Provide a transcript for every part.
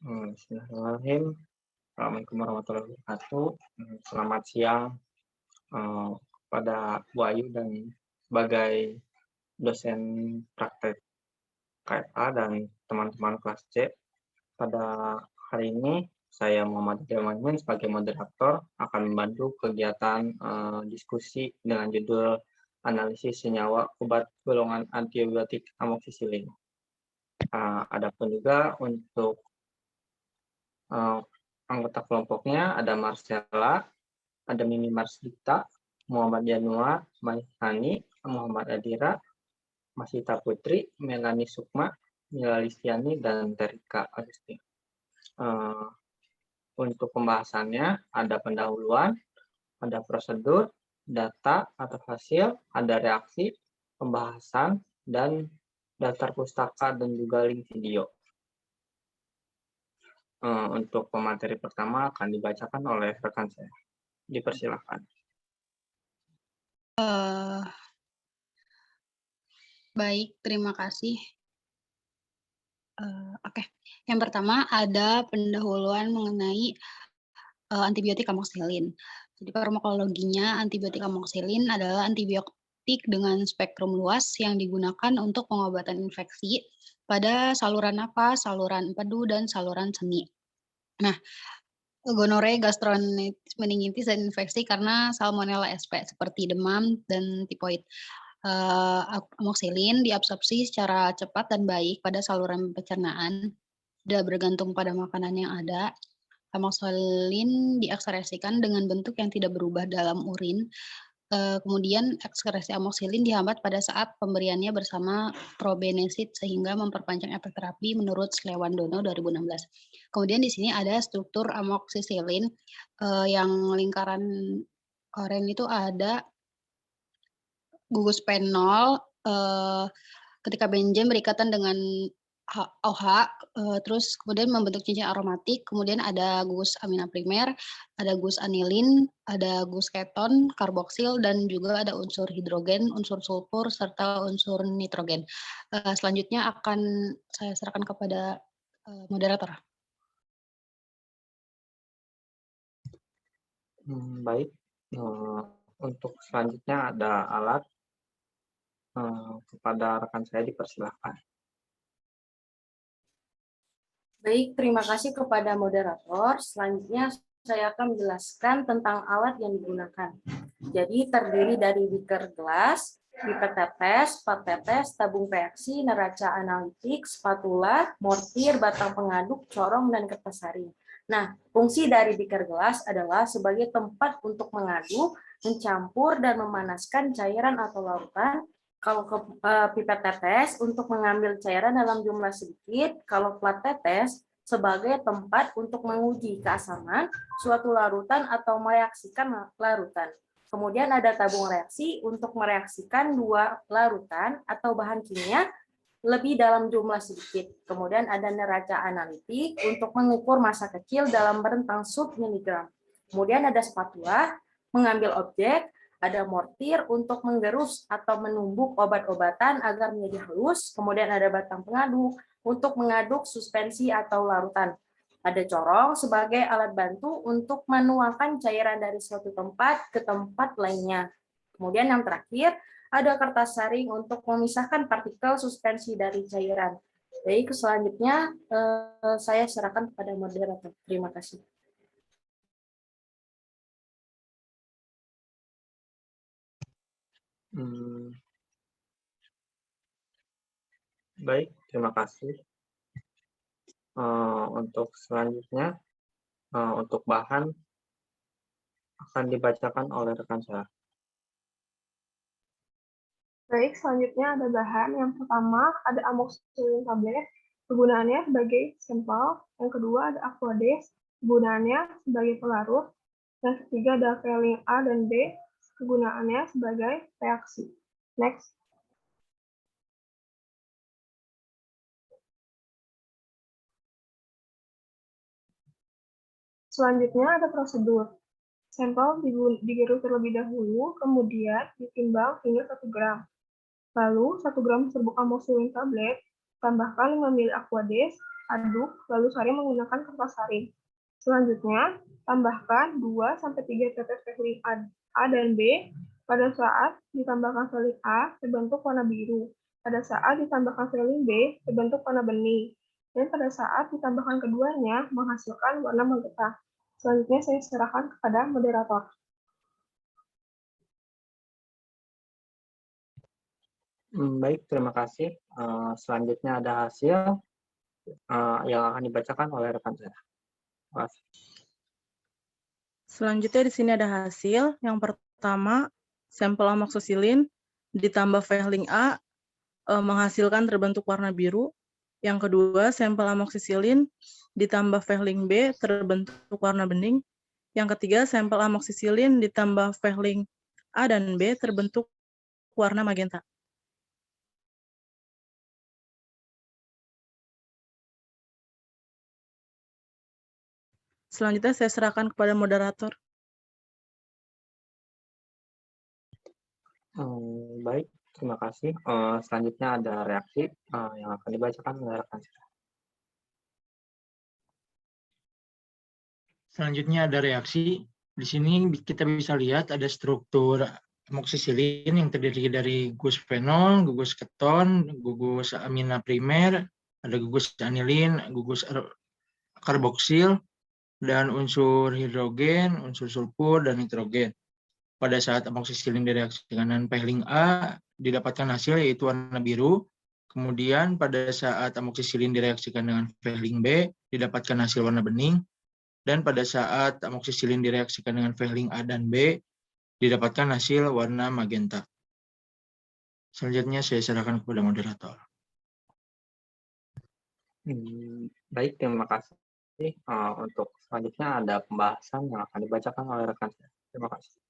Bismillahirrahmanirrahim. Assalamualaikum warahmatullahi wabarakatuh. Selamat siang eh, pada Bu Ayu dan sebagai dosen praktek KFA dan teman-teman kelas C. Pada hari ini saya Muhammad Delmanin sebagai moderator akan membantu kegiatan diskusi dengan judul analisis senyawa obat golongan antibiotik amoksisilin. Adapun juga untuk anggota kelompoknya ada Marcella, ada Mimi Marsdita, Muhammad Januar, Maihani, Muhammad Adira, Masita Putri, Melani Sukma, Mila Listiani, dan Terika Agusti. Untuk pembahasannya ada pendahuluan, ada prosedur, data atau hasil, ada reaksi, pembahasan, dan daftar pustaka dan juga link video. Untuk pemateri pertama akan dibacakan oleh rekan saya. Dipersilakan. Baik, terima kasih. Oke, yang pertama ada pendahuluan mengenai antibiotik amoxicillin. Jadi farmakologinya antibiotik amoxicillin adalah antibiotik dengan spektrum luas yang digunakan untuk pengobatan infeksi pada saluran napas, saluran empedu, dan saluran seni. Nah, gonore, gastroenteritis, meningitis, dan infeksi karena Salmonella sp seperti demam dan tipoid. Amoxicillin diabsorpsi secara cepat dan baik pada saluran pencernaan, tidak bergantung pada makanan yang ada. Amoxicillin diekskresikan dengan bentuk yang tidak berubah dalam urin. Kemudian ekskresi amoxicillin dihambat pada saat pemberiannya bersama probenesid sehingga memperpanjang efek terapi menurut Slewandono 2016. Kemudian di sini ada struktur amoxicillin yang lingkaran oranye itu ada gugus penol, ketika benzene berikatan dengan OH, terus kemudian membentuk cincin aromatik, kemudian ada gugus amina primer, ada gugus anilin, ada gugus keton, karboksil, dan juga ada unsur hidrogen, unsur sulfur, serta unsur nitrogen. Selanjutnya akan saya serahkan kepada moderator. Baik, untuk selanjutnya ada alat. Kepada rekan saya dipersilahkan. Baik, terima kasih kepada moderator. Selanjutnya saya akan menjelaskan tentang alat yang digunakan. Jadi terdiri dari beaker gelas, pipet tetes, plat tetes, tabung reaksi, neraca analitik, spatula, mortir, batang pengaduk, corong, dan kertas saring. Nah, fungsi dari beaker gelas adalah sebagai tempat untuk mengaduk, mencampur, dan memanaskan cairan atau larutan. Kalau pipet tetes untuk mengambil cairan dalam jumlah sedikit, kalau plat tetes sebagai tempat untuk menguji keasaman suatu larutan atau mereaksikan larutan. Kemudian ada tabung reaksi untuk mereaksikan dua larutan atau bahan kimia lebih dalam jumlah sedikit. Kemudian ada neraca analitik untuk mengukur massa kecil dalam rentang sub-miligram. Kemudian ada spatula mengambil objek, ada mortir untuk menggerus atau menumbuk obat-obatan agar menjadi halus, kemudian ada batang pengaduk untuk mengaduk suspensi atau larutan. Ada corong sebagai alat bantu untuk menuangkan cairan dari suatu tempat ke tempat lainnya. Kemudian yang terakhir, ada kertas saring untuk memisahkan partikel suspensi dari cairan. Baik, selanjutnya saya serahkan kepada moderator. Terima kasih. Baik, terima kasih. Untuk selanjutnya, untuk bahan akan dibacakan oleh rekan saya. Baik, selanjutnya ada bahan. Yang pertama ada amoxicillin tablet, kegunaannya sebagai sampel. Yang kedua ada Aquades, kegunaannya sebagai pelarut. Yang ketiga ada valine A dan B, kegunaannya sebagai reaksi. Next. Selanjutnya ada prosedur. Sampel digerus terlebih dahulu, kemudian ditimbang hingga 1 gram. Lalu 1 gram serbuk amoxicillin tablet, tambahkan 5 ml Aquades, aduk, lalu saring menggunakan kertas saring. Selanjutnya, tambahkan 2-3 tetes Vaseline A dan B. Pada saat ditambahkan Vaseline A, terbentuk warna biru. Pada saat ditambahkan Vaseline B, terbentuk warna bening. Dan pada saat ditambahkan keduanya, menghasilkan warna magenta. Selanjutnya saya serahkan kepada moderator. Baik, terima kasih. Selanjutnya ada hasil yang akan dibacakan oleh rekan saya. Terima kasih. Selanjutnya di sini ada hasil. Yang pertama, sampel amoxicillin ditambah Vaseline A menghasilkan terbentuk warna biru. Yang kedua, sampel amoxicillin ditambah Vaseline B terbentuk warna bening. Yang ketiga, sampel amoxicillin ditambah Vaseline A dan B terbentuk warna magenta. Selanjutnya saya serahkan kepada moderator. Baik, terima kasih. Selanjutnya ada reaksi yang akan dibacakan oleh rekan saya. Selanjutnya ada reaksi. Di sini kita bisa lihat ada struktur amoxicillin yang terdiri dari gugus fenol, gugus keton, gugus amina primer, ada gugus anilin, gugus karboksil, dan unsur hidrogen, unsur sulfur, dan nitrogen. Pada saat amoxicillin direaksikan dengan Vaseline A, didapatkan hasil yaitu warna biru. Kemudian pada saat amoxicillin direaksikan dengan Vaseline B, didapatkan hasil warna bening. Dan pada saat amoxicillin direaksikan dengan Vaseline A dan B, didapatkan hasil warna magenta. Selanjutnya saya serahkan kepada moderator. Baik, terima kasih. Untuk selanjutnya ada pembahasan yang akan dibacakan oleh rekan saya. Terima kasih.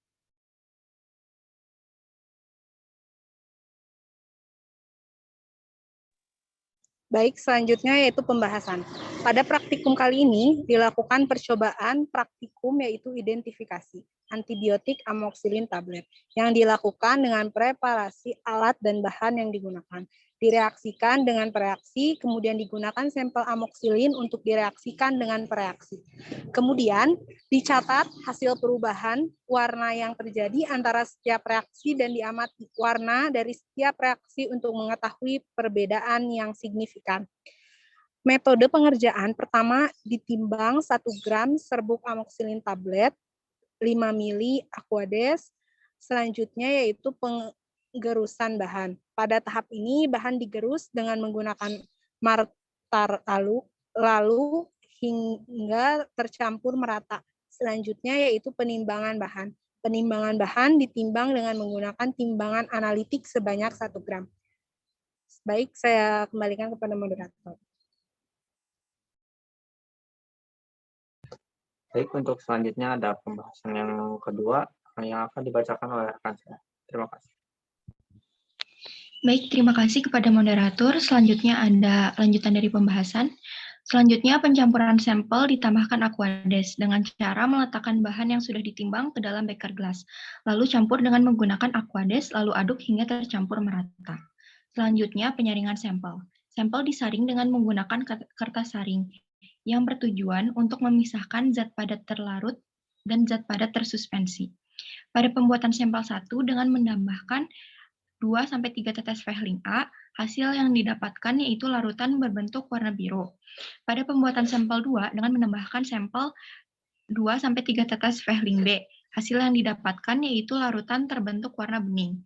Baik, selanjutnya yaitu pembahasan. Pada praktikum kali ini dilakukan percobaan praktikum yaitu identifikasi antibiotik amoxicillin tablet yang dilakukan dengan preparasi alat dan bahan yang digunakan. Direaksikan dengan pereaksi, kemudian digunakan sampel amoxicillin untuk direaksikan dengan pereaksi. Kemudian dicatat hasil perubahan warna yang terjadi antara setiap reaksi dan diamati warna dari setiap reaksi untuk mengetahui perbedaan yang signifikan. Metode pengerjaan pertama ditimbang 1 gram serbuk amoxicillin tablet, 5 ml Aquades. Selanjutnya yaitu penggerusan bahan. Pada tahap ini bahan digerus dengan menggunakan martar lalu hingga tercampur merata. Selanjutnya yaitu penimbangan bahan. Penimbangan bahan ditimbang dengan menggunakan timbangan analitik sebanyak 1 gram. Baik, saya kembalikan kepada moderator. Baik, untuk selanjutnya ada pembahasan yang kedua yang akan dibacakan oleh rekan saya. Terima kasih. Baik, terima kasih kepada moderator. Selanjutnya ada lanjutan dari pembahasan. Selanjutnya pencampuran sampel ditambahkan Aquades dengan cara meletakkan bahan yang sudah ditimbang ke dalam beker gelas. Lalu campur dengan menggunakan Aquades, lalu aduk hingga tercampur merata. Selanjutnya penyaringan sampel. Sampel disaring dengan menggunakan kertas saring yang bertujuan untuk memisahkan zat padat terlarut dan zat padat tersuspensi. Pada pembuatan sampel 1 dengan menambahkan 2-3 tetes Vaseline A, hasil yang didapatkan yaitu larutan berbentuk warna biru. Pada pembuatan sampel 2 dengan menambahkan sampel 2-3 tetes Vaseline B, hasil yang didapatkan yaitu larutan terbentuk warna bening.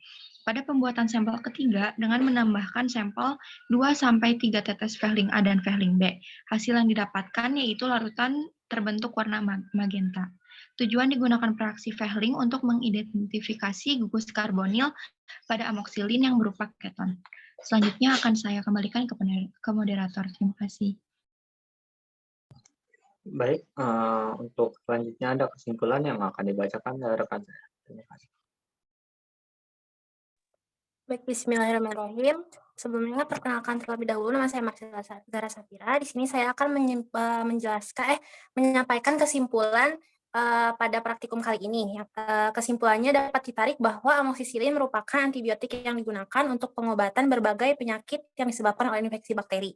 Pada pembuatan sampel ketiga dengan menambahkan sampel 2-3 tetes Vaseline A dan Vaseline B, hasil yang didapatkan yaitu larutan terbentuk warna magenta. Tujuan digunakan pereaksi Vaseline untuk mengidentifikasi gugus karbonil pada amoxicillin yang berupa keton. Selanjutnya akan saya kembalikan ke moderator. Terima kasih. Baik, untuk selanjutnya ada kesimpulan yang akan dibacakan oleh rekan saya. Terima kasih. Baik, bismillahirrahmanirrahim. Sebelumnya perkenalkan terlebih dahulu, nama saya Marcella Zara Safira. Di sini saya akan menyampaikan kesimpulan pada praktikum kali ini. Kesimpulannya dapat ditarik bahwa amoxicillin merupakan antibiotik yang digunakan untuk pengobatan berbagai penyakit yang disebabkan oleh infeksi bakteri.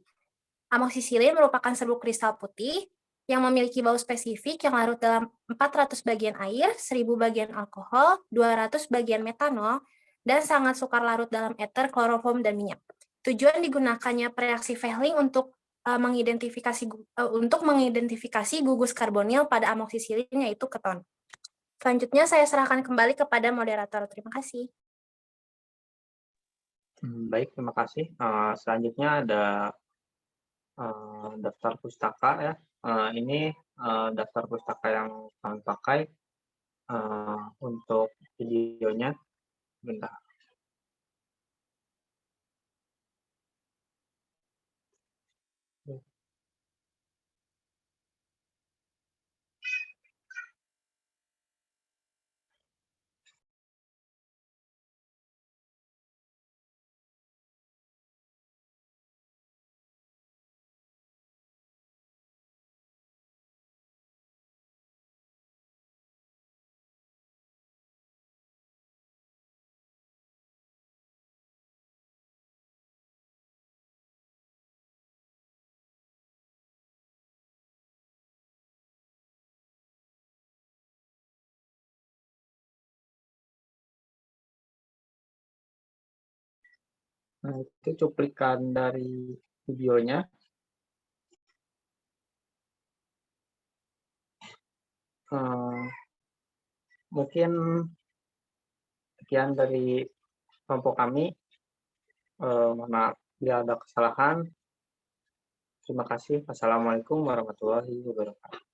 Amoksisilin merupakan serbuk kristal putih yang memiliki bau spesifik yang larut dalam 400 bagian air, 1000 bagian alkohol, 200 bagian metanol, dan sangat sukar larut dalam eter, kloroform, dan minyak. Tujuan digunakannya reaksi Fehling untuk mengidentifikasi gugus karbonil pada amoksisilin yaitu keton. Selanjutnya saya serahkan kembali kepada moderator. Terima kasih. Baik, terima kasih. Selanjutnya ada daftar pustaka ya. Ini daftar pustaka yang kami pakai untuk videonya. Bentar. Nah, itu cuplikan dari videonya. Mungkin sekian dari kelompok kami. Mohon maaf bila ada kesalahan. Terima kasih. Wassalamualaikum warahmatullahi wabarakatuh.